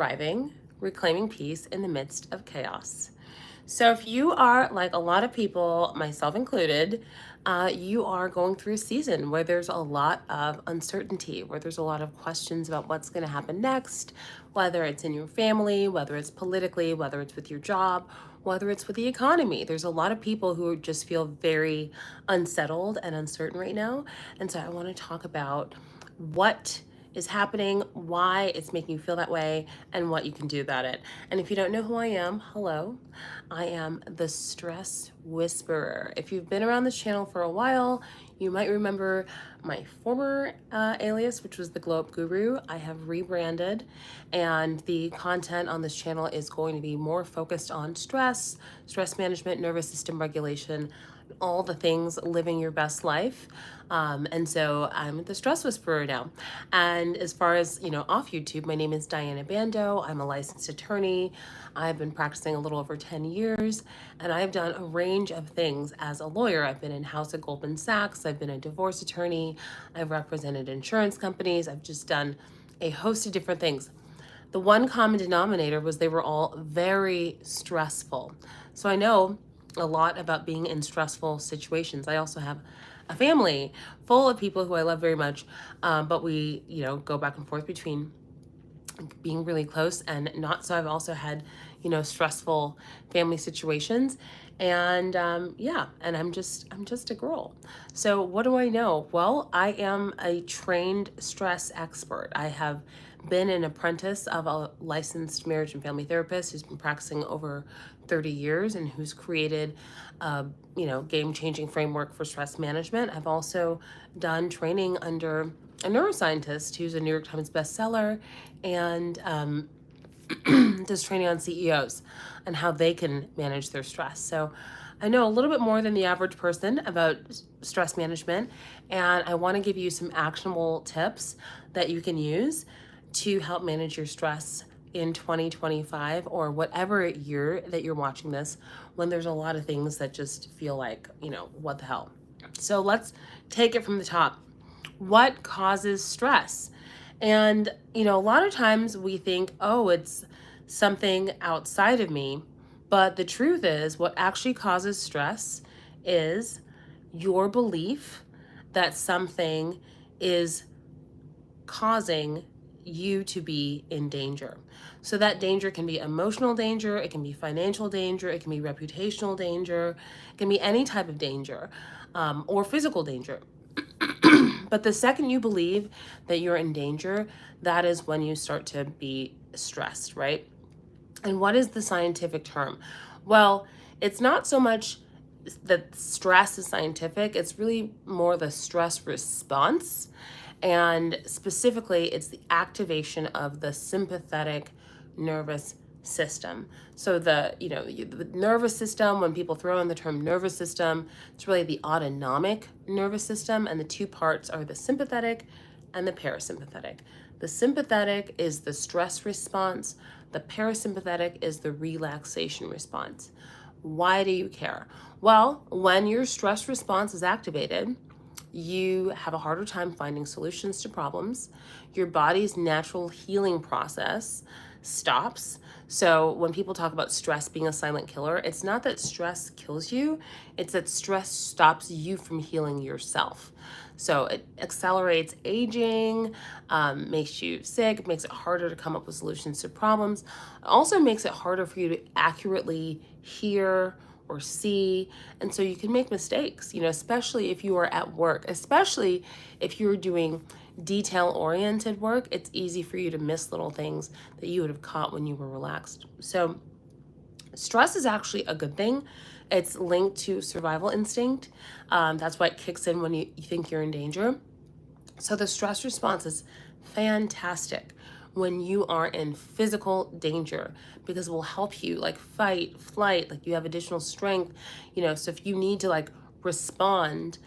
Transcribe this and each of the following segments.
Thriving, reclaiming peace in the midst of chaos. So, if you are like a lot of people, myself included, you are going through a season where there's a lot of uncertainty, where there's a lot of questions about what's going to happen next, whether it's in your family, whether it's politically, whether it's with your job, whether it's with the economy. There's a lot of people who just feel very unsettled and uncertain right now. And so, I want to talk about what is happening, why it's making you feel that way, and what you can do about it. And if you don't know who I am, hello, I am the Stress Whisperer. If you've been around this channel for a while, you might remember my former alias, which was the Glow Up Guru. I have rebranded, and the content on this channel is going to be more focused on stress, stress management, nervous system regulation, all the things living your best life. And so I'm the Stress Whisperer now. And as far as, off YouTube, my name is Bandoh. I'm a licensed attorney. I've been practicing a little over 10 years, and I've done a range of things as a lawyer. I've been in-house at Goldman Sachs. I've been a divorce attorney. I've represented insurance companies. I've just done a host of different things. The one common denominator was they were all very stressful. So I know a lot about being in stressful situations. I also have a family full of people who I love very much, but we, go back and forth between being really close and not. So I've also had, stressful family situations, and and I'm just a girl. So what do I know? Well, I am a trained stress expert. I have been an apprentice of a licensed marriage and family therapist who's been practicing over 30 years and who's created a game-changing framework for stress management. I've also done training under a neuroscientist who's a New York Times bestseller and does training on CEOs and how they can manage their stress. So I know a little bit more than the average person about stress management, and I want to give you some actionable tips that you can use to help manage your stress in 2025 or whatever year that you're watching this, when there's a lot of things that just feel like, what the hell. So let's take it from the top. What causes stress? And, a lot of times we think, oh, it's something outside of me. But the truth is, what actually causes stress is your belief that something is causing you to be in danger. So that danger can be emotional danger, it can be financial danger, it can be reputational danger, it can be any type of danger, or physical danger. But the second you believe that you're in danger, that is when you start to be stressed, right? And what is the scientific term? Well, it's not so much that stress is scientific, it's really more the stress response. And specifically, it's the activation of the sympathetic nervous system. So the nervous system, when people throw in the term nervous system, it's really the autonomic nervous system, and the two parts are the sympathetic and the parasympathetic. The sympathetic is the stress response, the parasympathetic is the relaxation response. Why do you care? Well, when your stress response is activated, you have a harder time finding solutions to problems. Your body's natural healing process stops. So when people talk about stress being a silent killer, it's not that stress kills you, it's that stress stops you from healing yourself. So it accelerates aging, makes you sick, makes it harder to come up with solutions to problems. It also makes it harder for you to accurately hear or see, and so you can make mistakes, especially if you are at work, especially if you're doing detail-oriented work. It's easy for you to miss little things that you would have caught when you were relaxed. So stress is actually a good thing. It's linked to survival instinct. That's why it kicks in when you think you're in danger. So the stress response is fantastic when you are in physical danger, because it will help you like fight, flight, like you have additional strength, so if you need to like respond,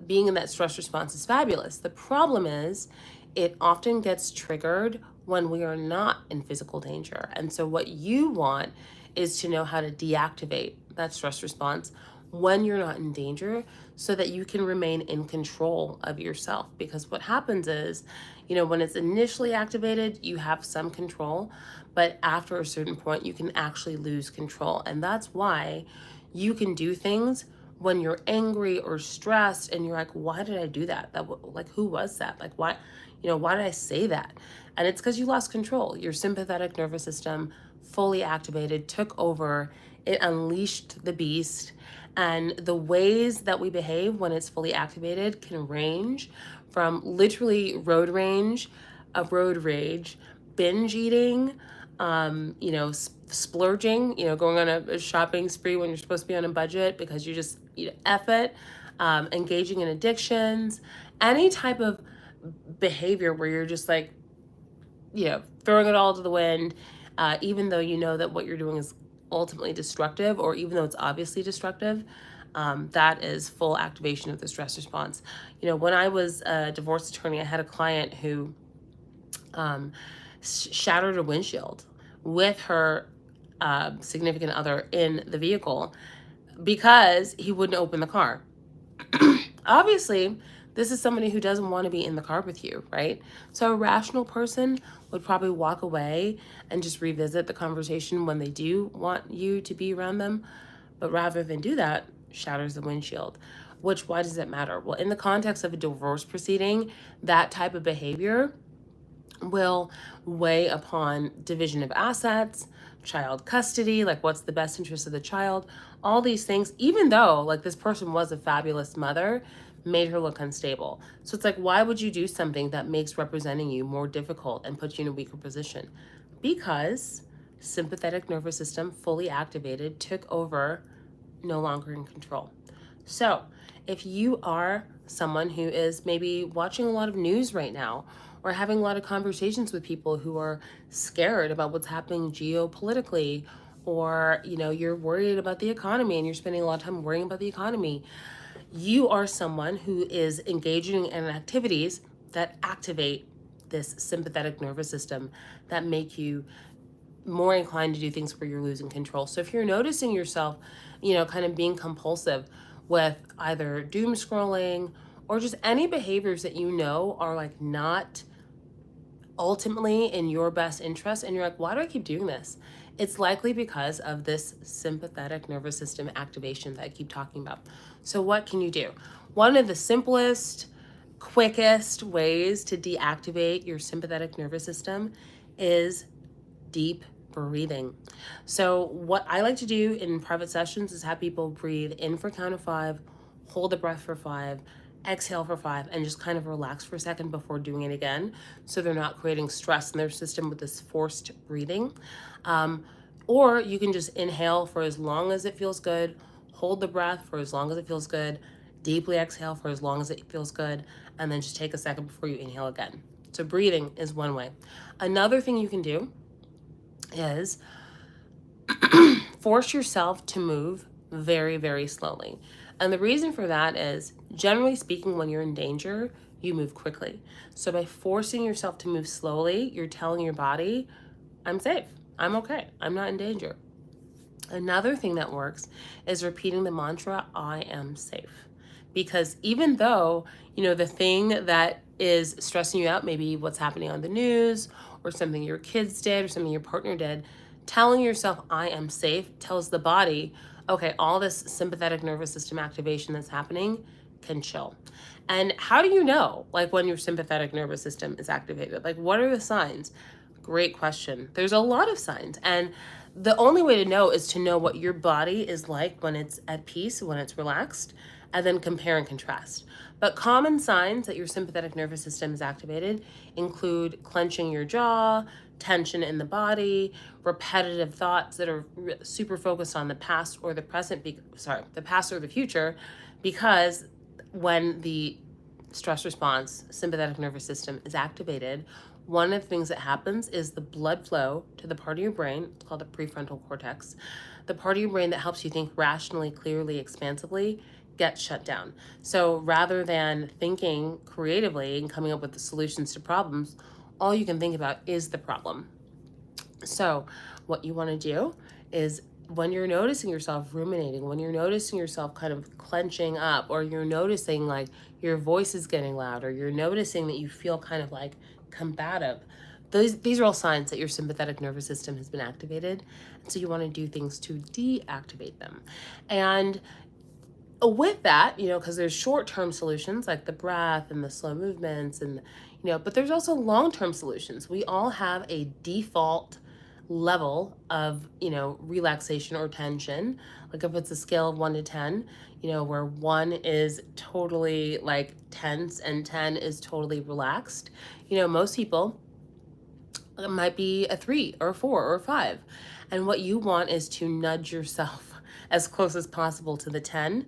being in that stress response is fabulous. The problem is it often gets triggered when we are not in physical danger. And so what you want is to know how to deactivate that stress response when you're not in danger so that you can remain in control of yourself. Because what happens is, when it's initially activated, you have some control, but after a certain point, you can actually lose control. And that's why you can do things when you're angry or stressed and you're like, why did I do that? Like, who was that? Like, why did I say that? And it's because you lost control. Your sympathetic nervous system fully activated, took over, it unleashed the beast. And the ways that we behave when it's fully activated can range from literally road rage, binge eating, splurging, going on a shopping spree when you're supposed to be on a budget because you just F it, engaging in addictions, any type of behavior where you're just like, throwing it all to the wind, even though you know that what you're doing is ultimately destructive, or even though it's obviously destructive, that is full activation of the stress response. When I was a divorce attorney, I had a client who shattered a windshield with her significant other in the vehicle because he wouldn't open the car. Obviously, this is somebody who doesn't want to be in the car with you, right? So a rational person would probably walk away and just revisit the conversation when they do want you to be around them. But rather than do that, shatters the windshield. Why does it matter? Well, in the context of a divorce proceeding, that type of behavior will weigh upon division of assets, child custody, like what's the best interest of the child, all these things, even though like this person was a fabulous mother, made her look unstable. So it's like, why would you do something that makes representing you more difficult and puts you in a weaker position? Because sympathetic nervous system fully activated, took over, no longer in control. So if you are someone who is maybe watching a lot of news right now, or having a lot of conversations with people who are scared about what's happening geopolitically, or you're worried about the economy and you're spending a lot of time worrying about the economy, you are someone who is engaging in activities that activate this sympathetic nervous system, that make you more inclined to do things where you're losing control. So if you're noticing yourself, kind of being compulsive with either doom scrolling or just any behaviors that are like not ultimately in your best interest, and you're like, why do I keep doing this? It's likely because of this sympathetic nervous system activation that I keep talking about. So what can you do? One of the simplest, quickest ways to deactivate your sympathetic nervous system is deep breathing. So what I like to do in private sessions is have people breathe in for a count of 5, hold the breath for 5, exhale for 5, and just kind of relax for a second before doing it again, so they're not creating stress in their system with this forced breathing. Or you can just inhale for as long as it feels good, hold the breath for as long as it feels good, deeply exhale for as long as it feels good, and then just take a second before you inhale again. So breathing is one way. Another thing you can do is force yourself to move very, very slowly. And the reason for that is, generally speaking, when you're in danger, you move quickly. So by forcing yourself to move slowly, you're telling your body, I'm safe, I'm okay, I'm not in danger. Another thing that works is repeating the mantra, I am safe. Because even though, the thing that is stressing you out, maybe what's happening on the news or something your kids did or something your partner did, telling yourself, I am safe, tells the body, okay, all this sympathetic nervous system activation that's happening can chill. And how do you know, like, when your sympathetic nervous system is activated? Like, what are the signs? Great question. There's a lot of signs. And the only way to know is to know what your body is like when it's at peace, when it's relaxed, and then compare and contrast. But common signs that your sympathetic nervous system is activated include clenching your jaw, tension in the body, repetitive thoughts that are super focused on the past or the present, the past or the future, because when the stress response, sympathetic nervous system is activated, one of the things that happens is the blood flow to the part of your brain, it's called the prefrontal cortex, the part of your brain that helps you think rationally, clearly, expansively, gets shut down. So rather than thinking creatively and coming up with the solutions to problems, all you can think about is the problem. So what you want to do is when you're noticing yourself ruminating, when you're noticing yourself kind of clenching up, or you're noticing like your voice is getting louder, you're noticing that you feel kind of like combative, these are all signs that your sympathetic nervous system has been activated. And so you want to do things to deactivate them. And with that, because there's short-term solutions like the breath and the slow movements and, but there's also long-term solutions. We all have a default level of, relaxation or tension. Like if it's a scale of 1 to 10, where 1 is totally like tense and 10 is totally relaxed, most people, it might be a 3 or a 4 or a 5. And what you want is to nudge yourself as close as possible to the 10,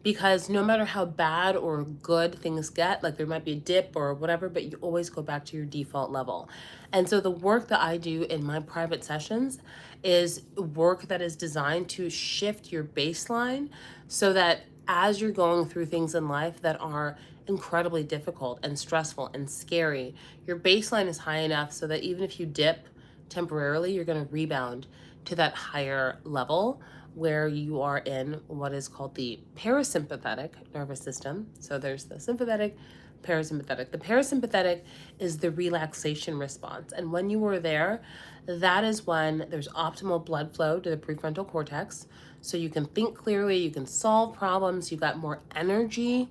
because no matter how bad or good things get, like there might be a dip or whatever, but you always go back to your default level. And so the work that I do in my private sessions is work that is designed to shift your baseline so that as you're going through things in life that are incredibly difficult and stressful and scary, your baseline is high enough so that even if you dip temporarily, you're going to rebound to that higher level where you are in what is called the parasympathetic nervous system. So there's the sympathetic, parasympathetic. The parasympathetic is the relaxation response. And when you are there, that is when there's optimal blood flow to the prefrontal cortex. So you can think clearly, you can solve problems, you got more energy.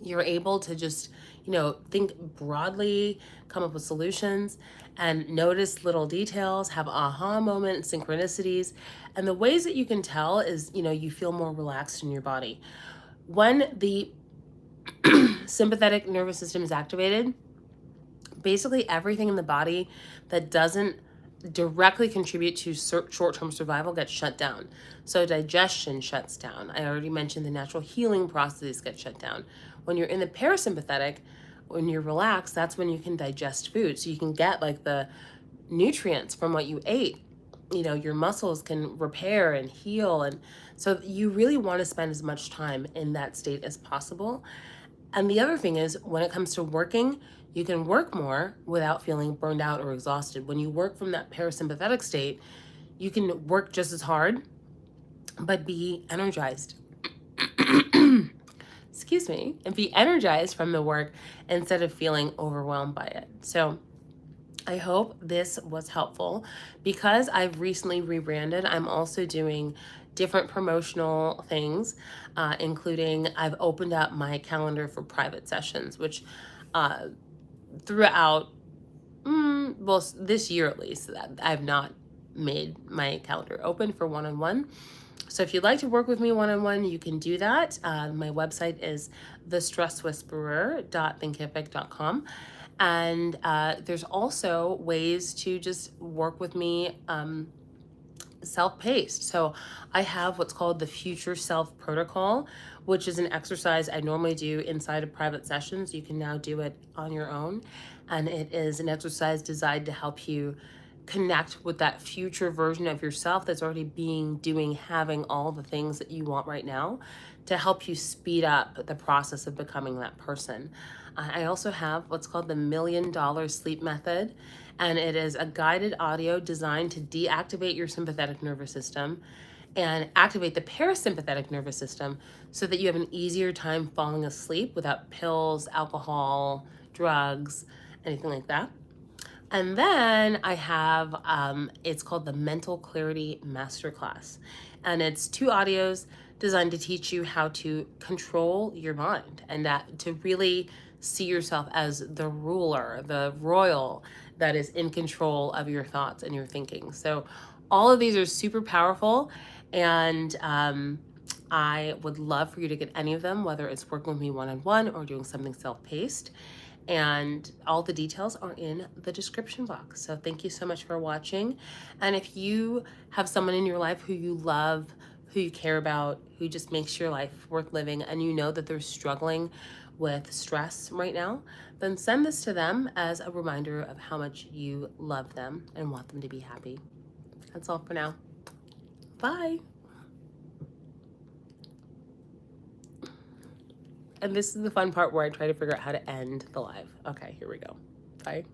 You're able to just, think broadly, come up with solutions, and notice little details, have aha moments, synchronicities. And the ways that you can tell is, you feel more relaxed in your body. When the sympathetic nervous system is activated, basically everything in the body that doesn't directly contribute to short-term survival gets shut down. So digestion shuts down. I already mentioned the natural healing processes get shut down. When you're in the parasympathetic, when you're relaxed, that's when you can digest food. So you can get like the nutrients from what you ate. Your muscles can repair and heal. And so you really want to spend as much time in that state as possible. And the other thing is, when it comes to working, you can work more without feeling burned out or exhausted. When you work from that parasympathetic state, you can work just as hard, but be energized. Excuse me, and be energized from the work instead of feeling overwhelmed by it. So I hope this was helpful. Because I've recently rebranded, I'm also doing different promotional things, including I've opened up my calendar for private sessions, which throughout, well, this year at least, I've not made my calendar open for one-on-one. So if you'd like to work with me one-on-one, you can do that. My website is thestresswhisperer.thinkific.com. And there's also ways to just work with me self-paced. So I have what's called the Future Self Protocol, which is an exercise I normally do inside of private sessions. You can now do it on your own. And it is an exercise designed to help you connect with that future version of yourself that's already having all the things that you want right now, to help you speed up the process of becoming that person. I also have what's called the $1 Million Sleep Method, and it is a guided audio designed to deactivate your sympathetic nervous system and activate the parasympathetic nervous system so that you have an easier time falling asleep without pills, alcohol, drugs, anything like that. And then I have, it's called the Mental Clarity Masterclass. And it's 2 audios designed to teach you how to control your mind and to really see yourself as the ruler, the royal that is in control of your thoughts and your thinking. So all of these are super powerful, and I would love for you to get any of them, whether it's working with me one-on-one or doing something self-paced. And all the details are in the description box. So thank you so much for watching. And if you have someone in your life who you love, who you care about, who just makes your life worth living, and you know that they're struggling with stress right now, then send this to them as a reminder of how much you love them and want them to be happy. That's all for now. Bye. And this is the fun part where I try to figure out how to end the live. Okay, here we go. Bye.